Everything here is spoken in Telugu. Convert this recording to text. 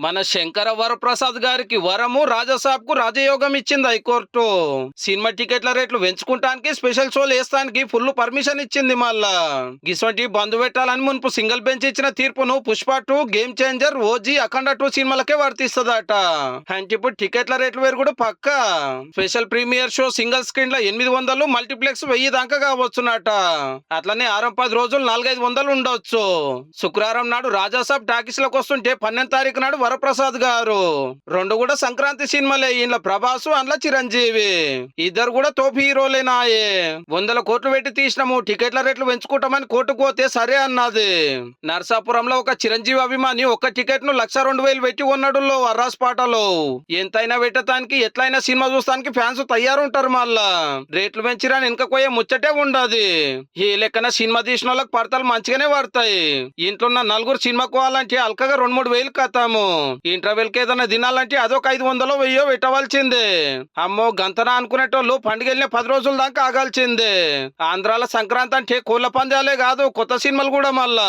మన శంకర వరప్రసాద్ గారికి వరము రాజాసాబ్ కు రాజయోగం ఇచ్చింది హైకోర్టు. సినిమా టికెట్ల రేట్లు పెంచుకుంటానికి స్పెషల్ షోలు వేస్తానికి ఫుల్ పర్మిషన్ ఇచ్చింది. మళ్ళా గిసొంటి బంధు పెట్టాలని మునుపు సింగిల్ బెంచ్ ఇచ్చిన తీర్పును పుష్ప 2, గేమ్ చేంజర్, ఓజీ, అఖండ 2 సినిమాలకే వర్తిస్తుందట. అంటే ఇప్పుడు టికెట్ల రేట్లు పెరుగుడు పక్క. Special premiere show single screen లో 800, మల్టీప్లెక్స్ 1000 దాకా కావచ్చునట. అట్లనే 10 రోజులు 400-500 ఉండొచ్చు. శుక్రవారం నాడు రాజాసాబ్ టాకీస్ లకు వస్తుంటే 12వ తారీఖు నాడు వరప్రసాద్ గారు. రెండు కూడా సంక్రాంతి సినిమాలే. ఇంట్లో ప్రభాసు, అందులో చిరంజీవి. ఇద్దరు కూడా తోపు హీరోలేనాయే. 100 కోట్లు పెట్టి తీసినాము, టికెట్ల రేట్లు పెంచుకుంటామని కోర్టుకు పోతే సరే అన్నది. నర్సాపురంలో ఒక చిరంజీవి అభిమాని ఒక్క టికెట్ ను 1,02,000 పెట్టి ఉన్నాడు అర్రాస్పాటలో. ఎంతైనా పెట్టడానికి ఎట్లయినా సినిమా చూస్తానికి ఫ్యాన్స్ తయారుంటారు. మళ్ళా రేట్లు పెంచిరాని వెనకపోయే ముచ్చటే ఉండదు. ఈ లెక్కన సినిమా తీసిన వాళ్ళకి పడతలు మంచిగానే పడతాయి. ఇంట్లో ఉన్న నలుగురు సినిమాకు పోవాలంటే అల్కగా 2-3 వేలు కతాము. ఇంటర్వెల్ కి ఏదైనా తినాలంటే అదొక 500-1000 పెట్టవలసిందే. అమ్మో గంతనా అనుకునేటోళ్ళు పండుగ వెళ్ళిన 10 రోజుల దాకా ఆగాల్సిందే. ఆంధ్రాల సంక్రాంతి అంటే కోళ్ల పందాలే కాదు, కొత్త సినిమాలు కూడా మళ్ళా.